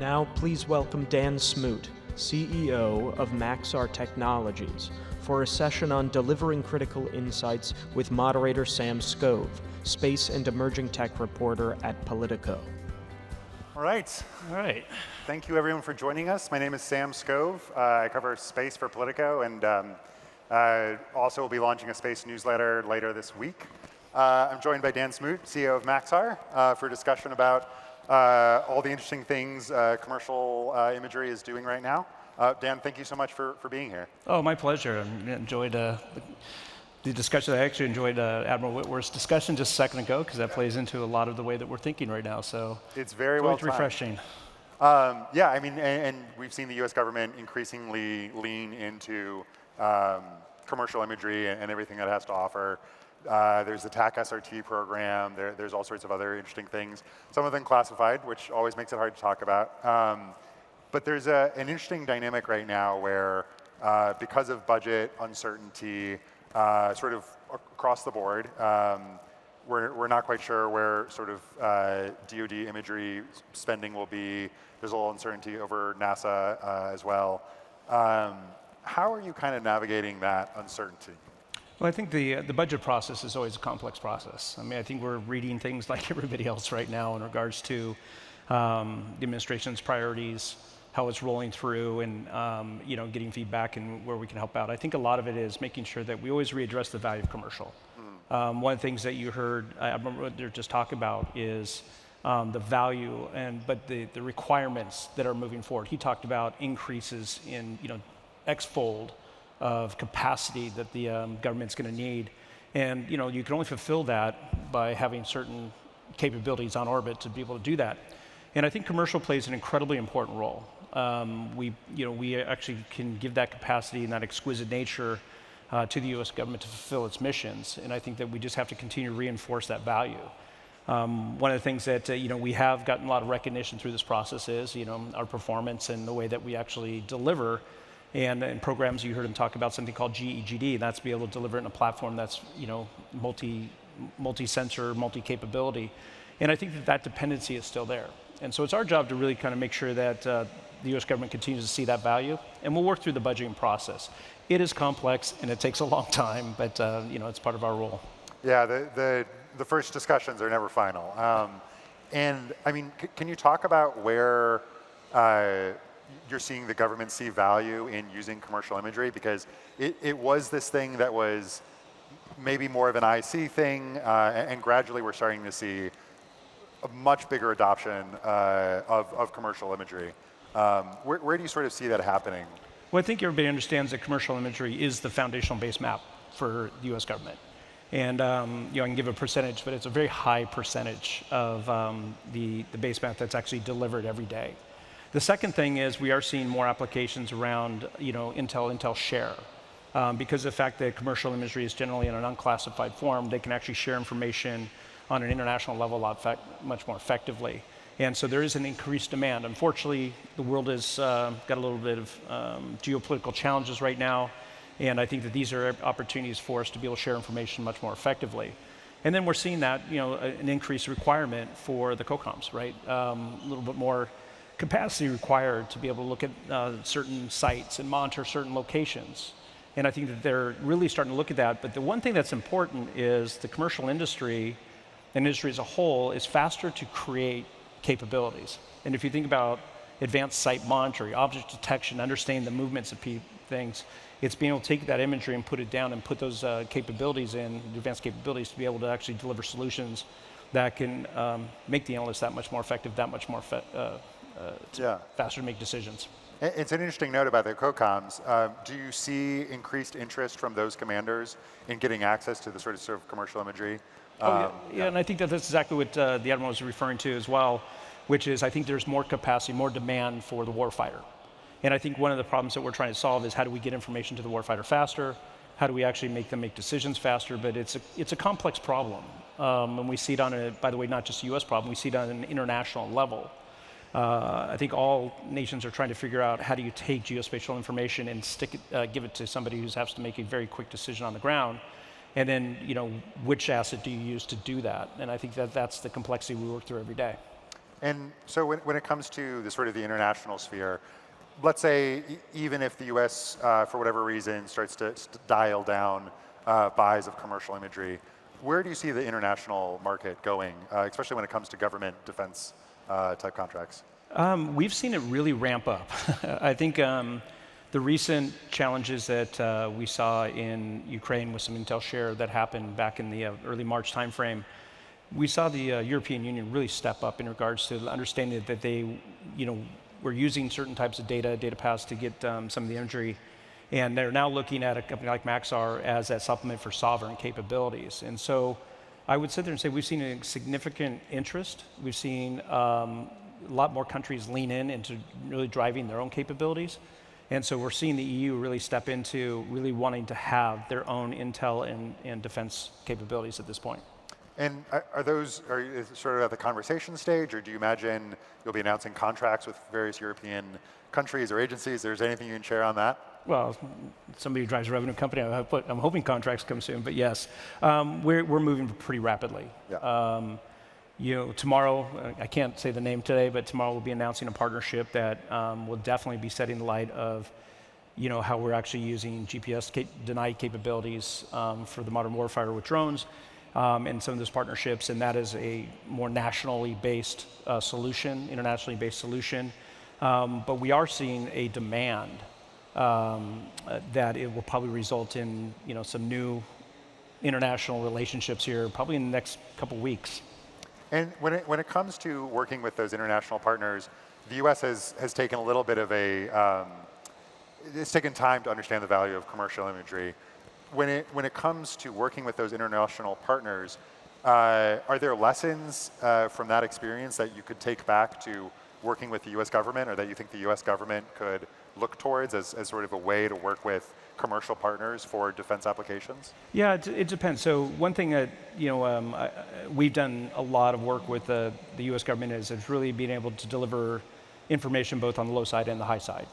Now, please welcome Dan Smoot, CEO of Maxar Technologies, for a session on delivering critical insights with moderator Sam Skove, space and emerging tech reporter at POLITICO. All right. Thank you, everyone, for joining us. My name is Sam Skove. I cover space for POLITICO, and also will be launching a space newsletter later this week. I'm joined by Dan Smoot, CEO of Maxar, for a discussion about all the interesting things commercial imagery is doing right now. Dan, thank you so much for being here. Oh, my pleasure. I enjoyed the discussion. I actually enjoyed Admiral Whitworth's discussion just a second ago, because that plays into a lot of the way that we're thinking right now. So it's very well refreshing. Yeah, I mean, and we've seen the U.S. government increasingly lean into commercial imagery and everything that it has to offer. There's the TAC SRT program. There's all sorts of other interesting things. Some of them classified, which always makes it hard to talk about. But there's an interesting dynamic right now where, because of budget uncertainty, sort of across the board, we're not quite sure where sort of DoD imagery spending will be. There's a little uncertainty over NASA as well. How are you kind of navigating that uncertainty? Well, I think the budget process is always a complex process. I mean, I think we're reading things like everybody else right now in regards to the administration's priorities, how it's rolling through, and getting feedback and where we can help out. I think a lot of it is making sure that we always readdress the value of commercial. One of the things that you heard, I remember what they're just talking about, is the value but the requirements that are moving forward. He talked about increases in X-fold of capacity that the government's going to need, and you can only fulfill that by having certain capabilities on orbit to be able to do that. And I think commercial plays an incredibly important role. We actually can give that capacity and that exquisite nature to the U.S. government to fulfill its missions, and I think that we just have to continue to reinforce that value. One of the things that we have gotten a lot of recognition through this process is our performance and the way that we actually deliver. And in programs, you heard him talk about something called GEGD, and that's to be able to deliver it in a platform that's multi-sensor, multi-capability. And I think that dependency is still there. And so it's our job to really kind of make sure that the U.S. government continues to see that value, and we'll work through the budgeting process. It is complex, and it takes a long time, but it's part of our role. Yeah, the first discussions are never final. And I mean, can you talk about where you're seeing the government see value in using commercial imagery? Because it was this thing that was maybe more of an IC thing, and gradually we're starting to see a much bigger adoption of commercial imagery. Where do you sort of see that happening? Well, I think everybody understands that commercial imagery is the foundational base map for the U.S. government. And I can give a percentage, but it's a very high percentage of the base map that's actually delivered every day. The second thing is we are seeing more applications around intel share. Because of the fact that commercial imagery is generally in an unclassified form, they can actually share information on an international level much more effectively. And so there is an increased demand. Unfortunately, the world has got a little bit of geopolitical challenges right now, and I think that these are opportunities for us to be able to share information much more effectively. And then we're seeing that an increased requirement for the COCOMs, right? A little bit more capacity required to be able to look at certain sites and monitor certain locations. And I think that they're really starting to look at that. But the one thing that's important is the commercial industry, and industry as a whole, is faster to create capabilities. And if you think about advanced site monitoring, object detection, understanding the movements of things, it's being able to take that imagery and put it down and put those capabilities in, advanced capabilities, to be able to actually deliver solutions that can make the analyst that much more effective, that much more faster to make decisions. It's an interesting note about the COCOMs. Do you see increased interest from those commanders in getting access to the sort of commercial imagery? Yeah, and I think that that's exactly what the Admiral was referring to as well, which is I think there's more capacity, more demand for the warfighter. And I think one of the problems that we're trying to solve is how do we get information to the warfighter faster? How do we actually make them make decisions faster? But it's a complex problem. And we see it on by the way, not just a US problem, we see it on an international level. I think all nations are trying to figure out how do you take geospatial information and give it to somebody who has to make a very quick decision on the ground, and then which asset do you use to do that? And I think that that's the complexity we work through every day. And so when it comes to the sort of the international sphere, let's say even if the US, for whatever reason, starts to dial down buys of commercial imagery, where do you see the international market going, especially when it comes to government defense type contracts? We've seen it really ramp up. I think the recent challenges that we saw in Ukraine with some intel share that happened back in the early March timeframe, we saw the European Union really step up in regards to understanding that they, were using certain types of data paths to get some of the imagery, and they're now looking at a company like Maxar as a supplement for sovereign capabilities. And so I would sit there and say we've seen a significant interest. We've seen a lot more countries lean in into really driving their own capabilities. And so we're seeing the EU really step into really wanting to have their own intel and defense capabilities at this point. And is it sort of at the conversation stage, or do you imagine you'll be announcing contracts with various European countries or agencies? There's anything you can share on that? Well, somebody who drives a revenue company, I'm hoping contracts come soon, but yes, we're moving pretty rapidly. Yeah. Tomorrow, I can't say the name today, but tomorrow we'll be announcing a partnership that will definitely be setting the light of, how we're actually using GPS denied capabilities for the modern warfighter with drones, and some of those partnerships, and that is a more nationally based solution, internationally based solution. But we are seeing a demand that it will probably result in, some new international relationships here, probably in the next couple weeks. And when it comes to working with those international partners, the U.S. has taken a little bit of it's taken time to understand the value of commercial imagery. When it comes to working with those international partners, are there lessons from that experience that you could take back to working with the U.S. government, or that you think the U.S. government could look towards as sort of a way to work with commercial partners for defense applications? Yeah, it depends. So one thing that we've done a lot of work with the U.S. government is really being able to deliver information both on the low side and the high side.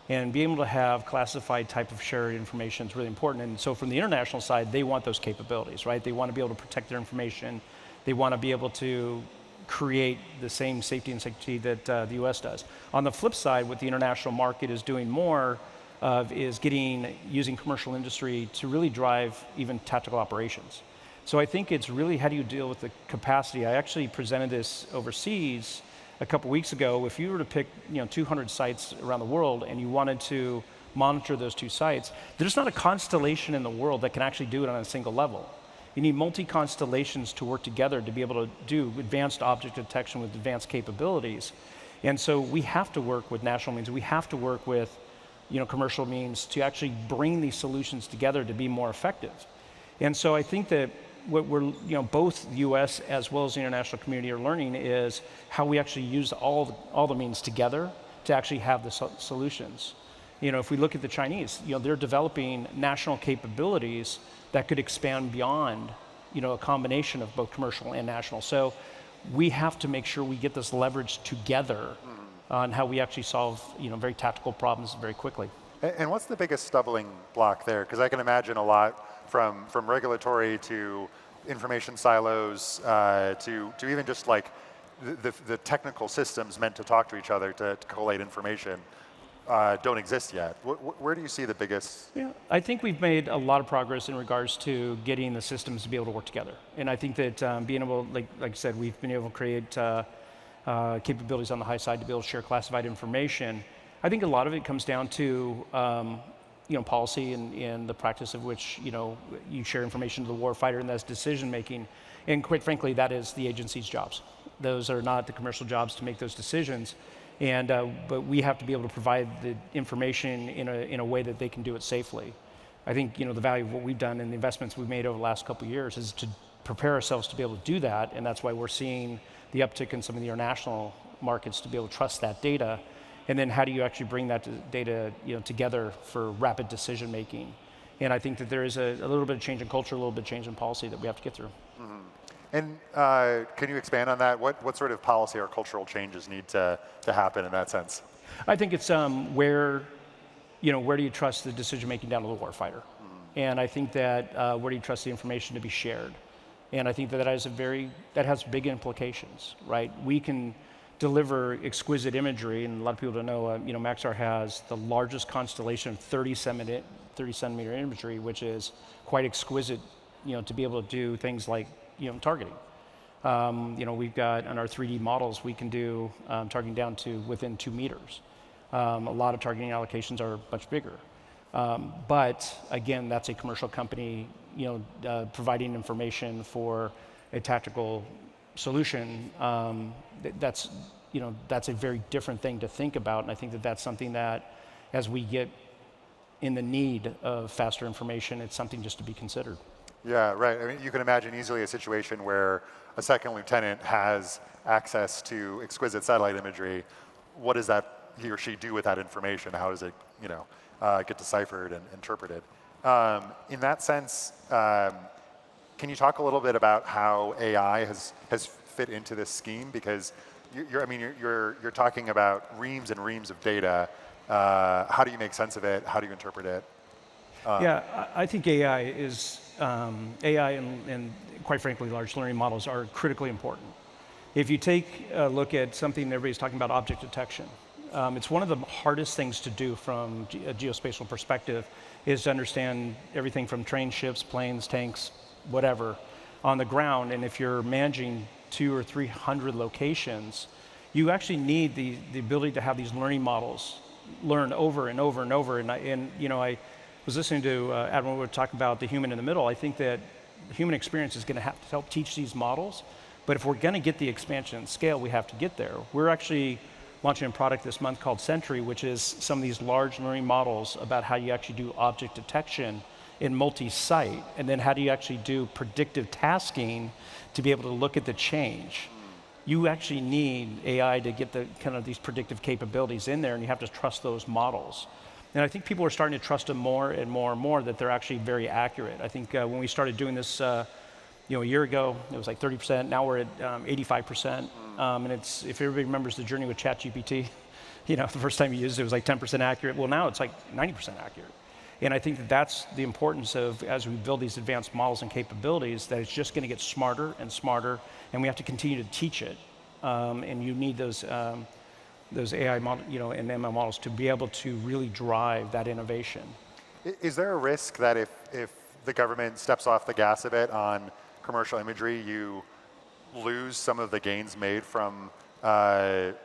And being able to have classified type of shared information is really important. And so from the international side, they want those capabilities, right? They want to be able to protect their information. They want to be able to create the same safety and security that the U.S. does. On the flip side, what the international market is doing more of is using commercial industry to really drive even tactical operations. So I think it's really how do you deal with the capacity. I actually presented this overseas a couple weeks ago. If you were to pick 200 sites around the world and you wanted to monitor those 2 sites, there's not a constellation in the world that can actually do it on a single level. You need multi-constellations to work together to be able to do advanced object detection with advanced capabilities. And so we have to work with national means. We have to work with commercial means to actually bring these solutions together to be more effective. And so I think that what we're, both the U.S. as well as the international community are learning is how we actually use all the means together to actually have the solutions. If we look at the Chinese, they're developing national capabilities that could expand beyond, a combination of both commercial and national. So we have to make sure we get this leverage together on how we actually solve, very tactical problems very quickly. And what's the biggest stumbling block there? Because I can imagine a lot from regulatory to information silos to even just like the technical systems meant to talk to each other to collate information don't exist yet. Where do you see the biggest? Yeah, I think we've made a lot of progress in regards to getting the systems to be able to work together. And I think that being able, like I said, we've been able to create capabilities on the high side to be able to share classified information. I think a lot of it comes down to policy and the practice of which you share information to the warfighter, and that's decision making. And quite frankly, that is the agency's jobs. Those are not the commercial jobs to make those decisions. And but we have to be able to provide the information in a way that they can do it safely. I think the value of what we've done and the investments we've made over the last couple of years is to prepare ourselves to be able to do that, and that's why we're seeing the uptick in some of the international markets to be able to trust that data. And then how do you actually bring that data together for rapid decision making? And I think that there is a little bit of change in culture, a little bit of change in policy that we have to get through. Mm-hmm. And can you expand on that? What sort of policy or cultural changes need to happen in that sense? I think it's where do you trust the decision making down to the warfighter? Mm-hmm. And I think that where do you trust the information to be shared? And I think that has big implications, right? We can deliver exquisite imagery, and a lot of people don't know, Maxar has the largest constellation of 30 centimeter imagery, which is quite exquisite, to be able to do things like, targeting. We've got on our 3D models, we can do targeting down to within 2 meters. A lot of targeting allocations are much bigger. But again, that's a commercial company, providing information for a tactical solution. That's a very different thing to think about, and I think that that's something that, as we get in the need of faster information, it's something just to be considered. Yeah, right. I mean, you can imagine easily a situation where a second lieutenant has access to exquisite satellite imagery. What does that he or she do with that information? How does it, get deciphered and interpreted? In that sense, can you talk a little bit about how AI has fit into this scheme? Because you're talking about reams and reams of data. How do you make sense of it? How do you interpret it? I think AI is AI and quite frankly, large learning models are critically important. If you take a look at something everybody's talking about, object detection, it's one of the hardest things to do from a geospatial perspective, is to understand everything from train, ships, planes, tanks, whatever, on the ground. And if you're managing 200 or 300 locations, you actually need the ability to have these learning models learn over and over and over. And I was listening to Admiral Wood talk about the human in the middle. I think that the human experience is going to have to help teach these models. But if we're going to get the expansion and scale, we have to get there. We're actually launching a product this month called Sentry, which is some of these large learning models about how you actually do object detection in multi-site, and then how do you actually do predictive tasking to be able to look at the change. You actually need AI to get the kind of these predictive capabilities in there, and you have to trust those models. And I think people are starting to trust them more and more and more, that they're actually very accurate. I think when we started doing this a year ago, it was like 30%. Now we're at 85%. And it's, if everybody remembers the journey with ChatGPT, the first time you used it, it was like 10% accurate. Well, now it's like 90% accurate. And I think that that's the importance of, as we build these advanced models and capabilities, that it's just going to get smarter and smarter, and we have to continue to teach it. And you need those AI model, and ML models to be able to really drive that innovation. Is there a risk that if the government steps off the gas a bit on commercial imagery, you lose some of the gains made from the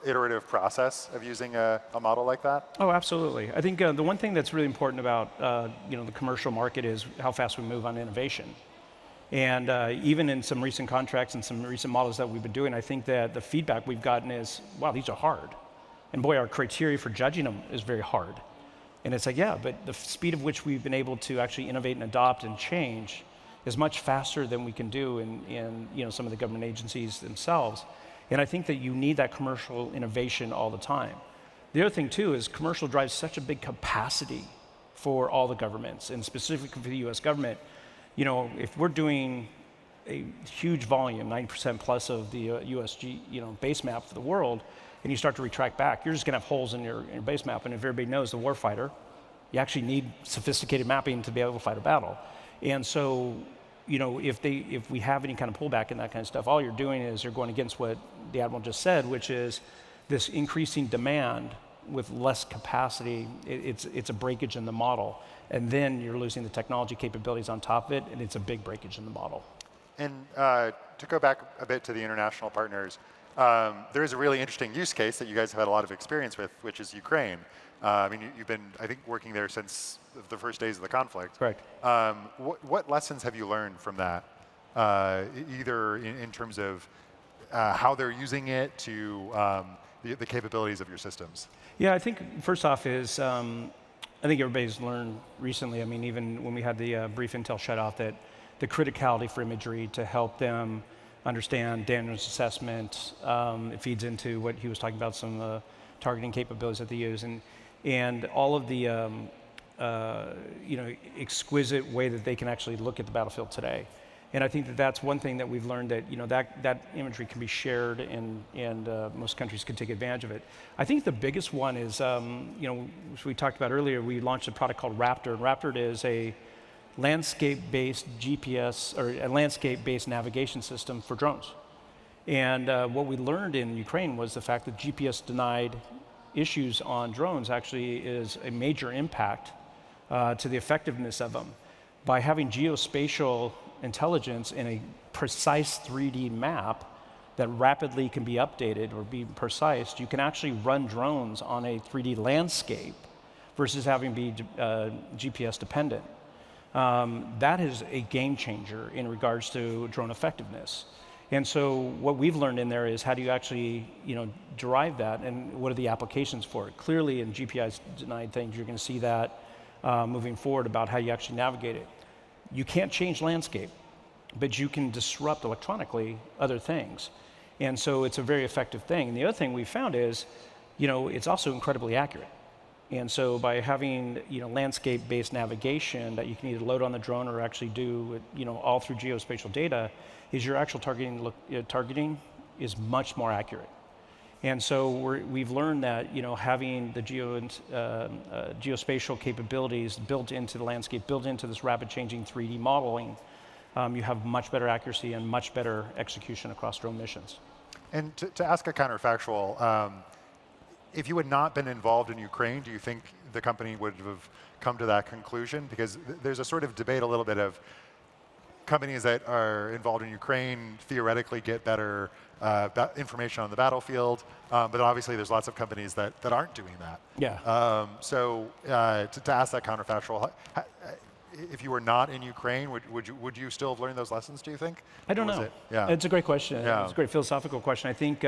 iterative process of using a model like that? Oh, absolutely. I think the one thing that's really important about the commercial market is how fast we move on innovation. And even in some recent contracts and some recent models that we've been doing, I think that the feedback we've gotten is, wow, these are hard. And boy, our criteria for judging them is very hard. And it's like, yeah, but the speed of which we've been able to actually innovate and adopt and change is much faster than we can do in some of the government agencies themselves. And I think that you need that commercial innovation all the time. The other thing too is commercial drives such a big capacity for all the governments, and specifically for the US government. If we're doing a huge volume, 90% plus of the USG, base map for the world, and you start to retract back, you're just gonna have holes in your base map. And if everybody knows the warfighter, you actually need sophisticated mapping to be able to fight a battle. And so, if we have any kind of pullback and that kind of stuff, all you're doing is you're going against what the Admiral just said, which is this increasing demand with less capacity. It's a breakage in the model. And then you're losing the technology capabilities on top of it, and it's a big breakage in the model. And to go back a bit to the international partners, there is a really interesting use case that you guys have had a lot of experience with, which is Ukraine. You've been, I think, working there since the first days of the conflict. Correct. What lessons have you learned from that, either in terms of how they're using it to the capabilities of your systems? Yeah, I think first off is, I think everybody's learned recently, even when we had the brief intel shut off, that the criticality for imagery to help them understand damage assessment, it feeds into what he was talking about, some targeting capabilities that they use, and all of the exquisite way that they can actually look at the battlefield today. And I think that that's one thing that we've learned, that that imagery can be shared, and most countries can take advantage of it. I think the biggest one is, which we talked about earlier, we launched a product called Raptor. And Raptor is a landscape-based GPS, or a landscape-based navigation system for drones. And what we learned in Ukraine was the fact that GPS denied issues on drones actually is a major impact to the effectiveness of them. By having geospatial intelligence in a precise 3D map that rapidly can be updated or be precise, you can actually run drones on a 3D landscape versus having to be GPS dependent. That is a game changer in regards to drone effectiveness. And so what we've learned in there is how do you actually, derive that, and what are the applications for it? Clearly, in GPS denied things, you're going to see that moving forward about how you actually navigate it. You can't change landscape, but you can disrupt electronically other things. And so it's a very effective thing. And the other thing we found is, it's also incredibly accurate. And so by having landscape-based navigation that you can either load on the drone or actually do all through geospatial data, is your actual targeting is much more accurate. And so we've learned that having the geospatial capabilities built into the landscape, built into this rapid changing 3D modeling, you have much better accuracy and much better execution across drone missions. And to ask a counterfactual, if you had not been involved in Ukraine, do you think the company would have come to that conclusion? Because there's a sort of debate a little bit of companies that are involved in Ukraine theoretically get better information on the battlefield, but obviously there's lots of companies that aren't doing that. Yeah. So to ask that counterfactual, if you were not in Ukraine, would you still have learned those lessons, do you think? I don't know. Yeah. It's a great question. Yeah. It's a great philosophical question. I think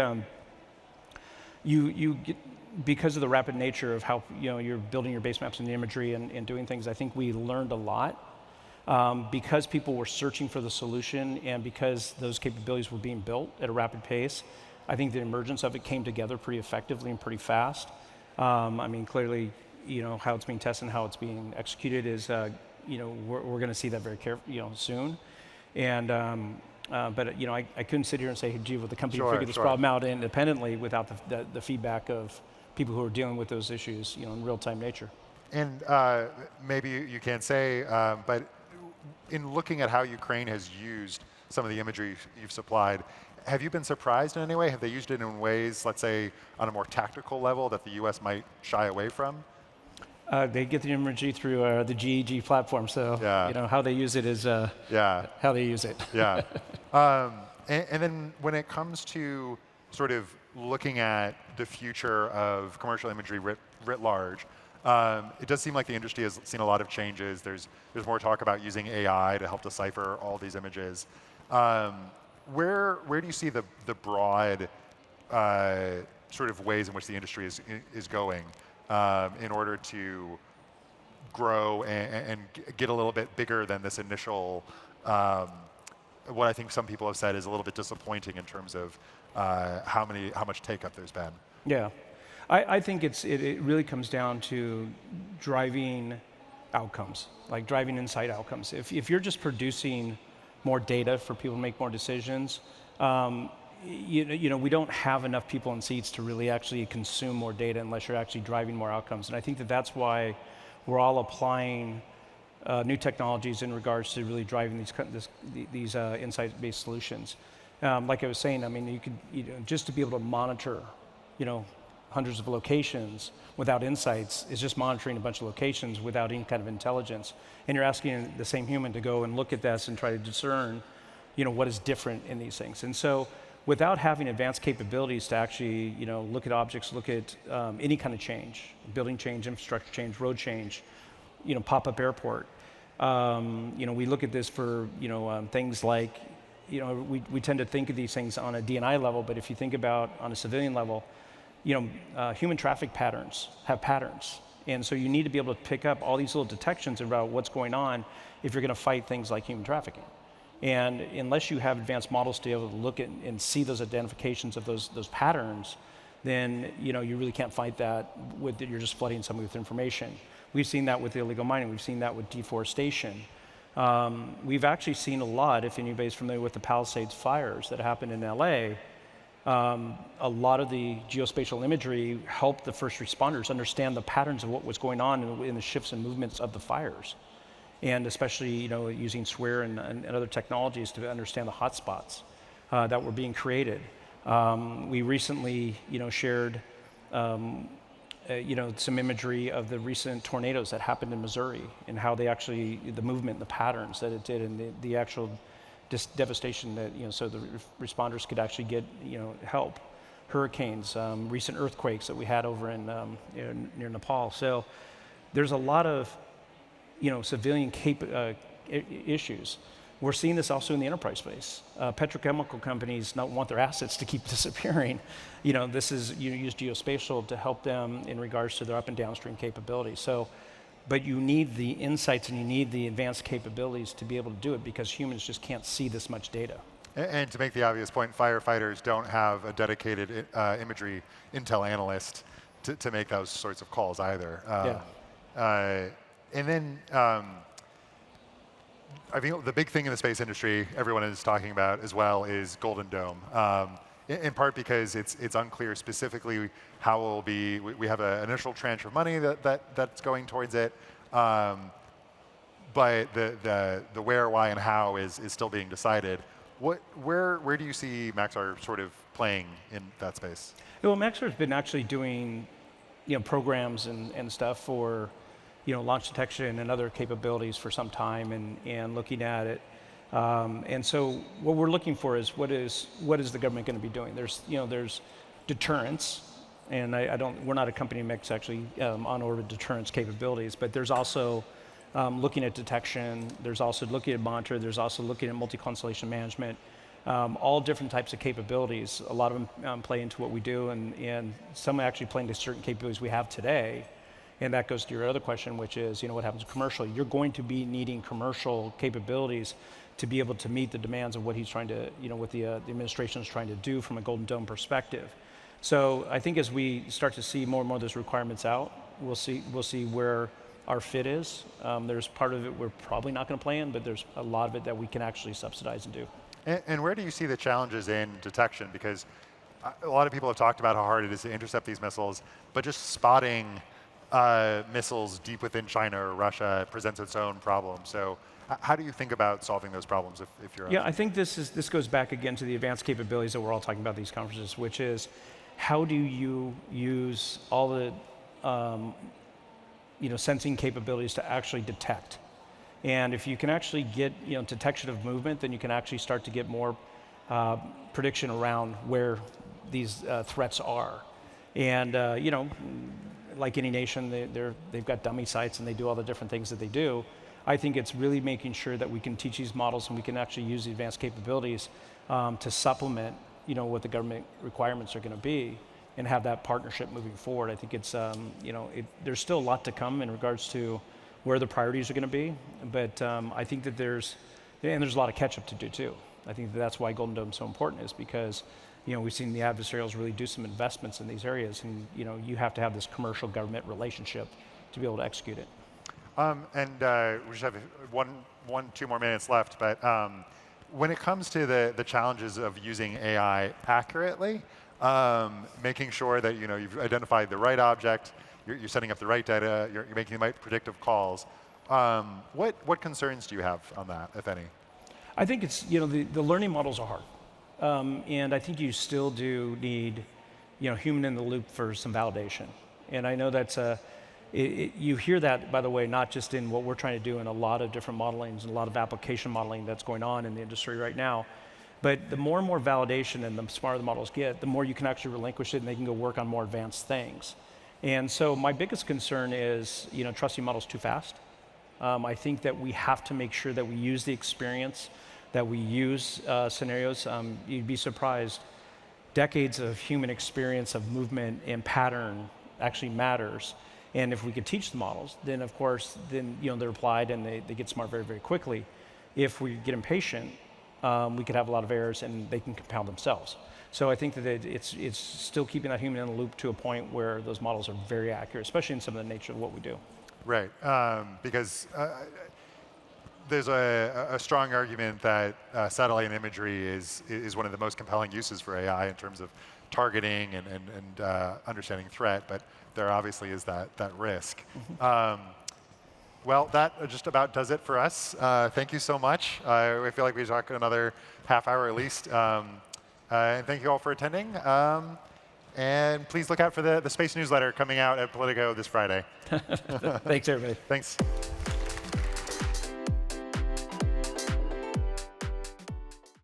you get, because of the rapid nature of how you're building your base maps and the imagery and doing things, I think we learned a lot. Because people were searching for the solution and because those capabilities were being built at a rapid pace, I think the emergence of it came together pretty effectively and pretty fast. Clearly, how it's being tested and how it's being executed is, we're going to see that very soon. And but I couldn't sit here and say, hey, gee, well, the company figured this problem out independently without the feedback of people who are dealing with those issues, in real-time nature. And maybe you can't say, but in looking at how Ukraine has used some of the imagery you've supplied, have you been surprised in any way? Have they used it in ways, let's say, on a more tactical level that the US might shy away from? They get the imagery through the GEG platform, so how they use it is how they use it. Yeah. And then when it comes to sort of looking at the future of commercial imagery writ large, it does seem like the industry has seen a lot of changes. There's more talk about using AI to help decipher all these images. Where do you see the broad sort of ways in which the industry is going in order to grow and get a little bit bigger than this initial, what I think some people have said is a little bit disappointing in terms of how much take-up there's been? Yeah. I think it really comes down to driving outcomes, like driving insight outcomes. If you're just producing more data for people to make more decisions, we don't have enough people in seats to really actually consume more data unless you're actually driving more outcomes. And I think that's why we're all applying new technologies in regards to really driving these insight-based solutions. Like I was saying, you could just to be able to monitor, hundreds of locations without insights is just monitoring a bunch of locations without any kind of intelligence. And you're asking the same human to go and look at this and try to discern, what is different in these things. And so without having advanced capabilities to actually, look at objects, look at any kind of change, building change, infrastructure change, road change, pop-up airport. We look at this for, things like, we tend to think of these things on a D&I level, but if you think about on a civilian level, human traffic patterns have patterns. And so you need to be able to pick up all these little detections about what's going on if you're going to fight things like human trafficking. And unless you have advanced models to be able to look at and see those identifications of those patterns, then you really can't fight that you're just flooding somebody with information. We've seen that with illegal mining. We've seen that with deforestation. We've actually seen a lot, if anybody's familiar with the Palisades fires that happened in LA, a lot of the geospatial imagery helped the first responders understand the patterns of what was going on in the shifts and movements of the fires. And especially, using SWIR and other technologies to understand the hotspots. that were being created. We recently, shared, some imagery of the recent tornadoes that happened in Missouri and how they actually, the movement, the patterns that it did, and the actual devastation that, so the responders could actually get, help. Hurricanes, recent earthquakes that we had over in near Nepal. So there's a lot of, civilian issues. We're seeing this also in the enterprise space. Petrochemical companies don't want their assets to keep disappearing. This is, you use geospatial to help them in regards to their up and downstream capabilities. So, but you need the insights and you need the advanced capabilities to be able to do it because humans just can't see this much data. And to make the obvious point, firefighters don't have a dedicated imagery intel analyst to make those sorts of calls either. And then I think the big thing in the space industry everyone is talking about as well is Golden Dome. In part because it's unclear specifically how it will be. We have an initial tranche of money that's going towards it, but the where, why, and how is still being decided. Where do you see Maxar sort of playing in that space? Well, Maxar's been actually doing, programs and stuff for, launch detection and other capabilities for some time, and looking at it. And so what we're looking for is what is the government going to be doing? There's deterrence, and we're not a company that makes actually on-orbit deterrence capabilities, but there's also looking at detection, there's also looking at monitor, there's also looking at multi-constellation management, all different types of capabilities. A lot of them play into what we do, and some actually play into certain capabilities we have today. And that goes to your other question, which is, what happens commercially? You're going to be needing commercial capabilities to be able to meet the demands of what he's trying to, what the administration is trying to do from a Golden Dome perspective. So I think as we start to see more and more of those requirements out, we'll see where our fit is. There's part of it we're probably not going to play in, but there's a lot of it that we can actually subsidize and do. And where do you see the challenges in detection? Because a lot of people have talked about how hard it is to intercept these missiles, but just spotting missiles deep within China or Russia presents its own problem. So how do you think about solving those problems if you're... Yeah, I think this goes back again to the advanced capabilities that we're all talking about at these conferences, which is how do you use all the sensing capabilities to actually detect. And if you can actually get detection of movement, then you can actually start to get more prediction around where these threats are. And like any nation, they've got dummy sites and they do all the different things that they do. I think it's really making sure that we can teach these models and we can actually use the advanced capabilities to supplement what the government requirements are going to be, and have that partnership moving forward. I think it's, there's still a lot to come in regards to where the priorities are going to be, but I think that there's a lot of catch up to do too. I think that's why Golden Dome is so important, is because we've seen the adversarials really do some investments in these areas, and you have to have this commercial government relationship to be able to execute it. We just have two more minutes left, but when it comes to the challenges of using AI accurately, making sure that you've identified the right object, you're setting up the right data, you're making the right predictive calls. What concerns do you have on that, if any? I think it's the learning models are hard, and I think you still do need human in the loop for some validation. And I know that's you hear that, by the way, not just in what we're trying to do in a lot of different modelings and a lot of application modeling that's going on in the industry right now. But the more and more validation and the smarter the models get, the more you can actually relinquish it and they can go work on more advanced things. And so my biggest concern is trusting models too fast. I think that we have to make sure that we use the experience, that we use scenarios. You'd be surprised, decades of human experience of movement and pattern actually matters. And if we could teach the models, then of course, they're applied and they get smart very, very quickly. If we get impatient, we could have a lot of errors and they can compound themselves. So I think that it's still keeping that human in the loop to a point where those models are very accurate, especially in some of the nature of what we do. Right, because there's a strong argument that satellite imagery is one of the most compelling uses for AI in terms of targeting and understanding threat, but there obviously is that risk. Mm-hmm. Well, that just about does it for us. Thank you so much. I feel like we talked another half hour at least. And thank you all for attending. And please look out for the space newsletter coming out at Politico this Friday. Thanks, everybody. Thanks.